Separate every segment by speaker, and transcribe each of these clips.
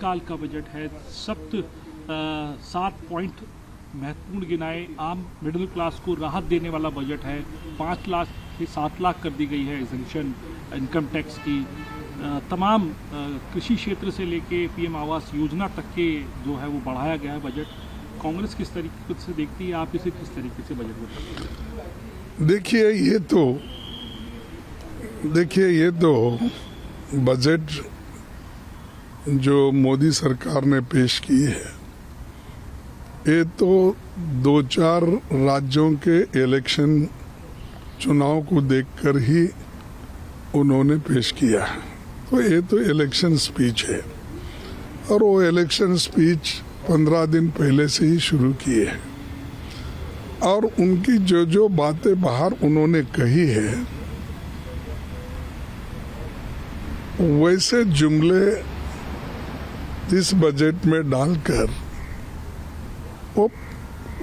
Speaker 1: साल का बजट है। 7 पॉइंट महत्वपूर्ण गिनाए। आम मिडिल क्लास को राहत देने वाला बजट है। 5 लाख से 7 लाख कर दी गई है एग्जेम्पशन इनकम टैक्स की। तमाम कृषि क्षेत्र से लेके पीएम आवास योजना तक के जो है वो बढ़ाया गया है बजट। कांग्रेस किस तरीके से देखती है, आप इसे किस तरीके से बजट बताते हैं?
Speaker 2: देखिए ये तो बजट जो मोदी सरकार ने पेश की है, ये तो 2-4 राज्यों के इलेक्शन चुनाव को देखकर ही उन्होंने पेश किया है। तो ये तो इलेक्शन स्पीच है और वो इलेक्शन स्पीच 15 दिन पहले से ही शुरू किए हैं और उनकी जो बातें बाहर उन्होंने कही है वैसे जुमले इस बजट में डालकर वो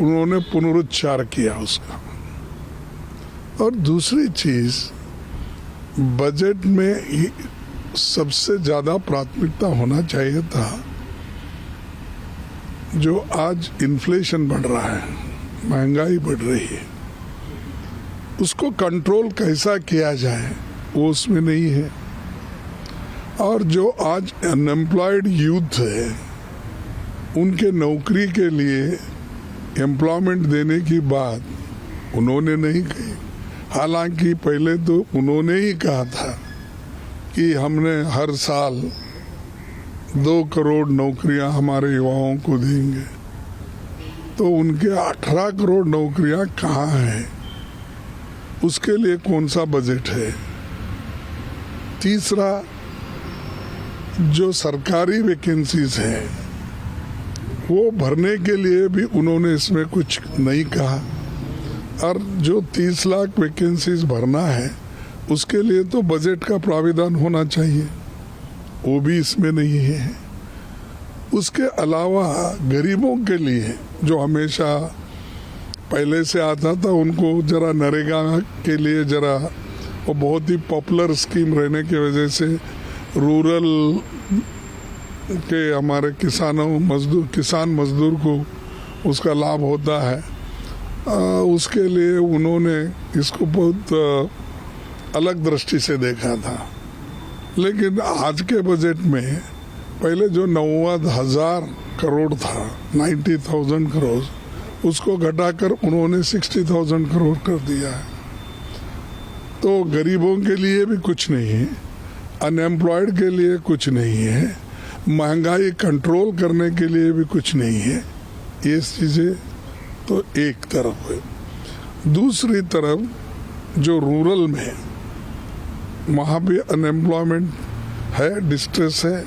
Speaker 2: उन्होंने पुनरुच्चार किया उसका। और दूसरी चीज, बजट में सबसे ज्यादा प्राथमिकता होना चाहिए था जो आज इन्फ्लेशन बढ़ रहा है, महंगाई बढ़ रही है, उसको कंट्रोल कैसा किया जाए वो उसमें नहीं है। और जो आज अनएम्प्लॉयड यूथ है उनके नौकरी के लिए एम्प्लॉयमेंट देने की बात उन्होंने नहीं कही। हालांकि पहले तो उन्होंने ही कहा था कि हमने हर साल 2 करोड़ नौकरियां हमारे युवाओं को देंगे। तो उनके 18 करोड़ नौकरियां कहाँ हैं? उसके लिए कौन सा बजट है? तीसरा, जो सरकारी वैकेंसीज हैं वो भरने के लिए भी उन्होंने इसमें कुछ नहीं कहा। और जो 30 लाख वैकेंसीज भरना है उसके लिए तो बजट का प्राविधान होना चाहिए, वो भी इसमें नहीं है। उसके अलावा गरीबों के लिए जो हमेशा पहले से आता था, उनको जरा नरेगा के लिए जरा वो बहुत ही पॉपुलर स्कीम रहने की वजह से रूरल के हमारे किसान मजदूर को उसका लाभ होता है। उसके लिए उन्होंने इसको बहुत अलग दृष्टि से देखा था। लेकिन आज के बजट में पहले जो 90,000 करोड़ था, 90,000 करोड़, उसको घटाकर उन्होंने 60,000 करोड़ कर दिया है। तो गरीबों के लिए भी कुछ नहीं है, अनएम्प्लॉयड के लिए कुछ नहीं है, महंगाई कंट्रोल करने के लिए भी कुछ नहीं है। ये चीजें तो एक तरफ है। दूसरी तरफ जो रूरल में वहाँ भी अनएम्प्लॉयमेंट है, डिस्ट्रेस है,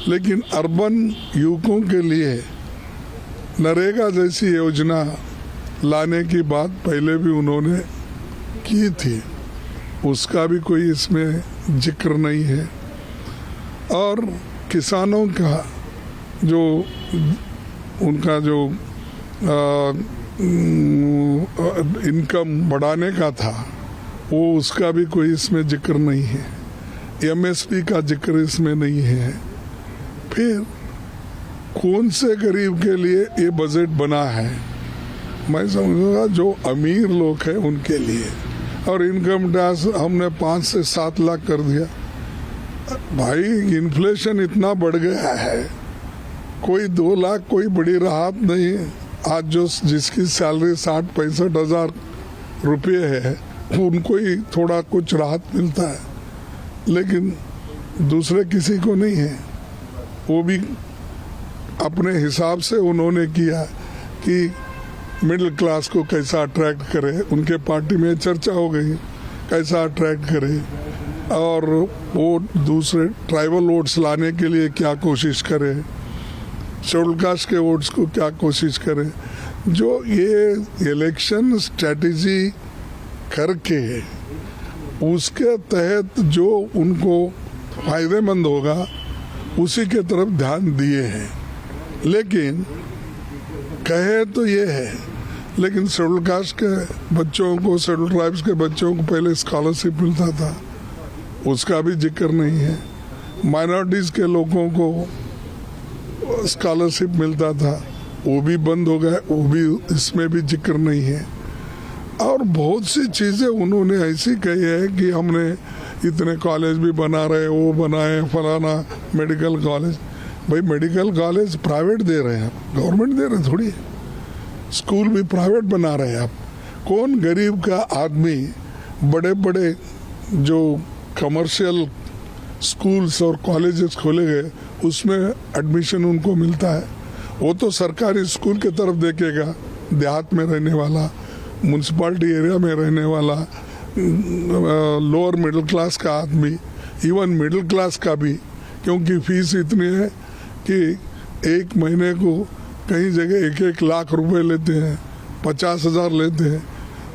Speaker 2: लेकिन अर्बन युवकों के लिए नरेगा जैसी योजना लाने की बात पहले भी उन्होंने की थी, उसका भी कोई इसमें जिक्र नहीं है। और किसानों का जो उनका जो इनकम बढ़ाने का था वो उसका भी कोई इसमें जिक्र नहीं है। एमएसपी का जिक्र इसमें नहीं है। फिर कौन से गरीब के लिए ये बजट बना है? मैं समझूंगा जो अमीर लोग हैं उनके लिए। और इनकम टैक्स हमने 5 से 7 लाख कर दिया। भाई इन्फ्लेशन इतना बढ़ गया है, कोई 2 लाख कोई बड़ी राहत नहीं है। आज जो जिसकी सैलरी 60-65 हजार रुपये है उनको ही थोड़ा कुछ राहत मिलता है, लेकिन दूसरे किसी को नहीं है। वो भी अपने हिसाब से उन्होंने किया कि मिडिल क्लास को कैसा अट्रैक्ट करे। उनके पार्टी में चर्चा हो गई कैसा अट्रैक्ट करे और वो दूसरे ट्राइबल वोट्स लाने के लिए क्या कोशिश करे, शेड्यूल कास्ट के वोट्स को क्या कोशिश करे। जो ये इलेक्शन स्ट्रेटेजी करके उसके तहत जो उनको फायदेमंद होगा उसी के तरफ ध्यान दिए हैं। लेकिन कहे तो ये है, लेकिन शेड्यूल कास्ट के बच्चों को, शेड्यूल ट्राइब्स के बच्चों को पहले स्कॉलरशिप मिलता था, उसका भी जिक्र नहीं है। माइनॉरिटीज के लोगों को स्कॉलरशिप मिलता था वो भी बंद हो गया, वो भी इसमें भी जिक्र नहीं है। और बहुत सी चीज़ें उन्होंने ऐसी कही है कि हमने इतने कॉलेज भी बना रहे, वो बनाए फलाना मेडिकल कॉलेज। भाई मेडिकल कॉलेज प्राइवेट दे रहे हैं, गवर्नमेंट दे रहे थोड़ी है। स्कूल भी प्राइवेट बना रहे हैं आप। कौन गरीब का आदमी बड़े बड़े जो कमर्शियल स्कूल्स और कॉलेजेस खोले गए उसमें एडमिशन उनको मिलता है? वो तो सरकारी स्कूल की तरफ देखेगा, देहात में रहने वाला, म्यूनसिपालिटी एरिया में रहने वाला, लोअर मिडिल क्लास का आदमी, इवन मिडिल क्लास का भी, क्योंकि फीस इतनी है कि एक महीने को कई जगह 1-1 लाख रुपए लेते हैं, 50,000 लेते हैं।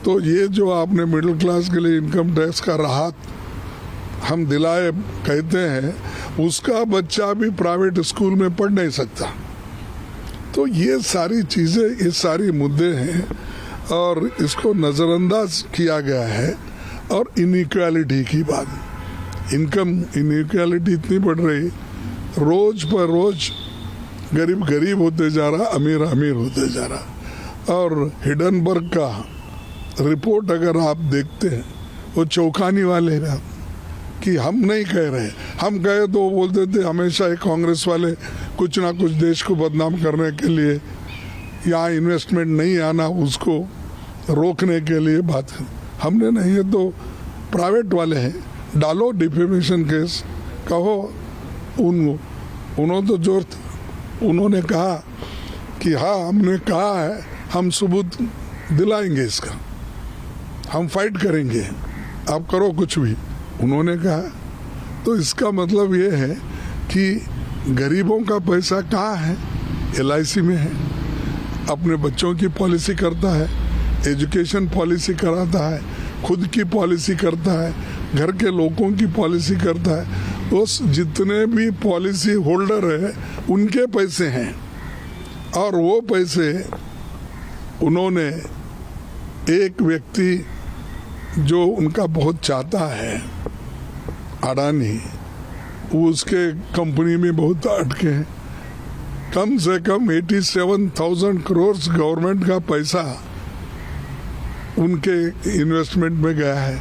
Speaker 2: तो ये जो आपने मिडिल क्लास के लिए इनकम टैक्स का राहत हम दिलाए कहते हैं, उसका बच्चा भी प्राइवेट स्कूल में पढ़ नहीं सकता। तो ये सारी चीज़ें, ये सारी मुद्दे हैं और इसको नज़रअंदाज किया गया है। और इनइक्वालिटी की बात, इनकम इनइक्वालिटी इतनी बढ़ रही, रोज पर रोज गरीब गरीब होते जा रहा, अमीर अमीर होते जा रहा। और हिडनबर्ग का रिपोर्ट अगर आप देखते हैं वो चौंकाने वाले हैं कि हम नहीं कह रहे, हम कहे तो वो बोलते थे हमेशा एक कांग्रेस वाले कुछ ना कुछ देश को बदनाम करने के लिए, यहाँ इन्वेस्टमेंट नहीं आना उसको रोकने के लिए बात। हमने नहीं, ये तो प्राइवेट वाले हैं, डालो डिफेमेशन केस, कहो उन्होंने तो जोर, उन्होंने कहा कि हाँ हमने कहा है, हम सबूत दिलाएंगे इसका, हम फाइट करेंगे, आप करो कुछ भी, उन्होंने कहा। तो इसका मतलब ये है कि गरीबों का पैसा कहाँ है? LIC में है, अपने बच्चों की पॉलिसी करता है, एजुकेशन पॉलिसी कराता है, खुद की पॉलिसी करता है, घर के लोगों की पॉलिसी करता है। तो जितने भी पॉलिसी होल्डर है उनके पैसे हैं और वो पैसे उन्होंने, एक व्यक्ति जो उनका बहुत चाहता है, अडानी, वो उसके कंपनी में बहुत अटके हैं। कम से कम 87,000 करोड़ गवर्नमेंट का पैसा उनके इन्वेस्टमेंट में गया है।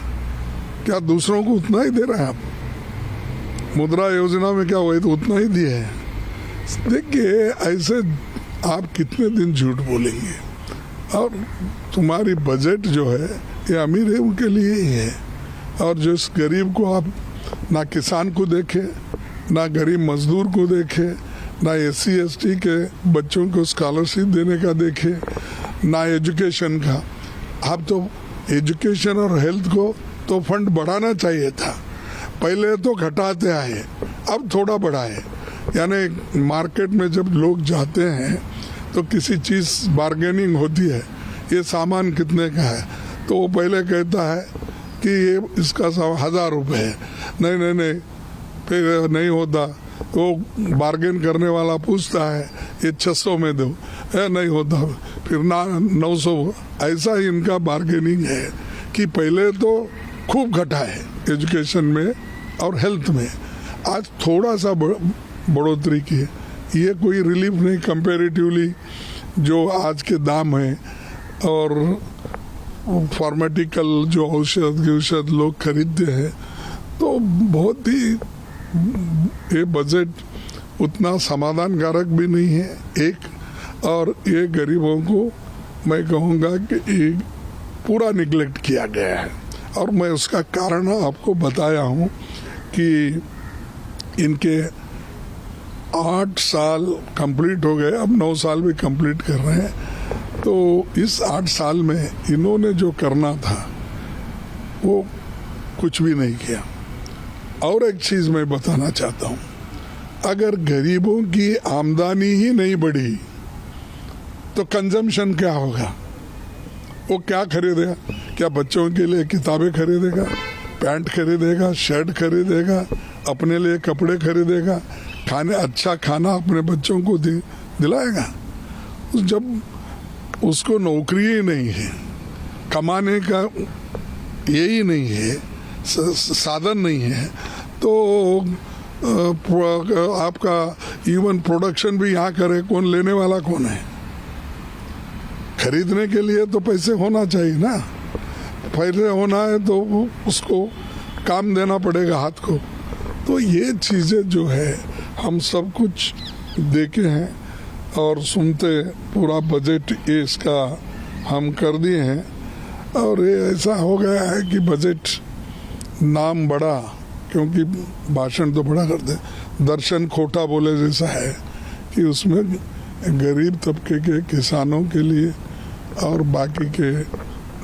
Speaker 2: क्या दूसरों को उतना ही दे रहे हैं आप? मुद्रा योजना में क्या हुआ तो उतना ही दिए है। देखिए ऐसे आप कितने दिन झूठ बोलेंगे? और तुम्हारी बजट जो है ये अमीर है उनके लिए ही है, और जो इस गरीब को आप ना किसान को देखे, ना गरीब मजदूर को देखे, ना SC ST के बच्चों को स्कॉलरशिप देने का देखे, ना एजुकेशन का। आप तो एजुकेशन और हेल्थ को तो फंड बढ़ाना चाहिए था, पहले तो घटाते आए, अब थोड़ा बढ़ाए। यानी मार्केट में जब लोग जाते हैं तो किसी चीज़ बार्गेनिंग होती है, ये सामान कितने का है, तो वो पहले कहता है कि ये इसका 1,000 रुपये है, नहीं, फिर नहीं होता तो बार्गेन करने वाला पूछता है ये 600 में दो, नहीं होता फिर ना 900। ऐसा ही इनका बार्गेनिंग है कि पहले तो खूब घटा है एजुकेशन में और हेल्थ में, आज थोड़ा सा बढ़ोतरी की है। ये कोई रिलीफ नहीं कंपैरेटिवली जो आज के दाम हैं और फार्माटिकल जो औषध लोग खरीदते हैं। तो बहुत ही ये बजट उतना समाधानकारक भी नहीं है एक, और ये गरीबों को मैं कहूँगा कि ये पूरा निगलेक्ट किया गया है। और मैं उसका कारण आपको बताया हूँ कि इनके 8 साल कंप्लीट हो गए, अब 9 साल भी कंप्लीट कर रहे हैं। तो इस 8 साल में इन्होंने जो करना था वो कुछ भी नहीं किया। और एक चीज़ मैं बताना चाहता हूँ, अगर गरीबों की आमदनी ही नहीं बढ़ी तो कंजम्पशन क्या होगा? वो क्या खरीदेगा? क्या बच्चों के लिए किताबें खरीदेगा, पैंट खरीदेगा, शर्ट खरीदेगा, अपने लिए कपड़े खरीदेगा, अच्छा खाना अपने बच्चों को दिलाएगा? जब उसको नौकरी ही नहीं है, कमाने का यही नहीं है, साधन नहीं है, तो आपका इवन प्रोडक्शन भी यहाँ करे, कौन लेने वाला कौन है? खरीदने के लिए तो पैसे होना चाहिए ना, पैसे होना है तो उसको काम देना पड़ेगा हाथ को। तो ये चीज़ें जो है हम सब कुछ देखे हैं और सुनते, पूरा बजट ये इसका हम कर दिए हैं। और ये ऐसा हो गया है कि बजट नाम बड़ा, क्योंकि भाषण तो बड़ा करते, दर्शन खोटा बोले जैसा है कि उसमें गरीब तबके के किसानों के लिए और बाकी के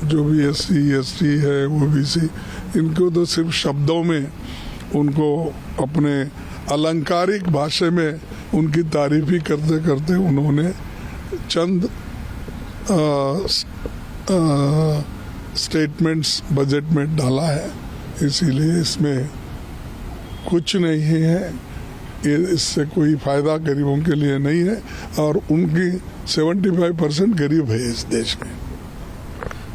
Speaker 2: जो भी SC ST है, OBC, इनको तो सिर्फ शब्दों में उनको अपने अलंकारिक भाषा में उनकी तारीफ ही करते करते उन्होंने चंद स्टेटमेंट्स बजट में डाला है। इसीलिए इसमें कुछ नहीं है, ये इससे कोई फायदा गरीबों के लिए नहीं है और उनकी 75% गरीब है इस देश में।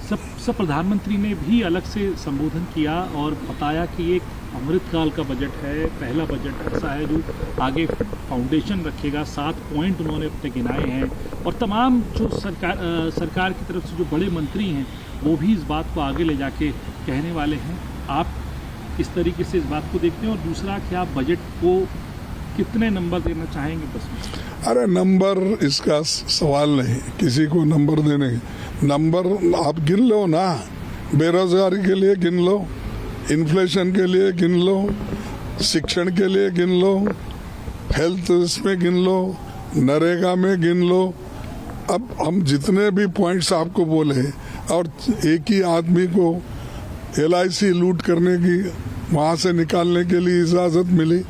Speaker 1: सब प्रधानमंत्री ने भी अलग से संबोधन किया और बताया कि एक अमृतकाल का बजट है, पहला बजट ऐसा है जो आगे फाउंडेशन रखेगा। 7 पॉइंट उन्होंने अपने गिनाए हैं और तमाम जो सरकार की तरफ से जो बड़े मंत्री हैं वो भी इस बात को आगे ले जाके कहने वाले हैं। आप इस तरीके से इस बात को देखते हैं? और दूसरा, क्या आप बजट को कितने नंबर देना चाहेंगे? बस
Speaker 2: अरे नंबर इसका सवाल नहीं, किसी को नंबर देने, नंबर आप गिन लो ना, बेरोजगारी के लिए गिन लो, इन्फ्लेशन के लिए गिन लो, शिक्षण के लिए गिन लो, हेल्थ इसमें गिन लो, नरेगा में गिन लो। अब हम जितने भी पॉइंट्स आपको बोले और एक ही आदमी को LIC लूट करने की, वहाँ से निकालने के लिए इजाज़त मिली,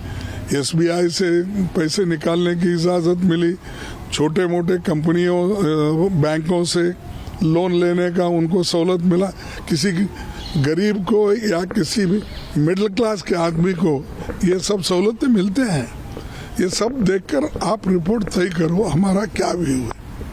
Speaker 2: SBI से पैसे निकालने की इजाज़त मिली, छोटे मोटे कंपनियों बैंकों से लोन लेने का उनको सहूलत मिला, किसी गरीब को या किसी भी मिडिल क्लास के आदमी को ये सब सहूलतें मिलते हैं। ये सब देखकर आप रिपोर्ट तय करो हमारा क्या व्यू है।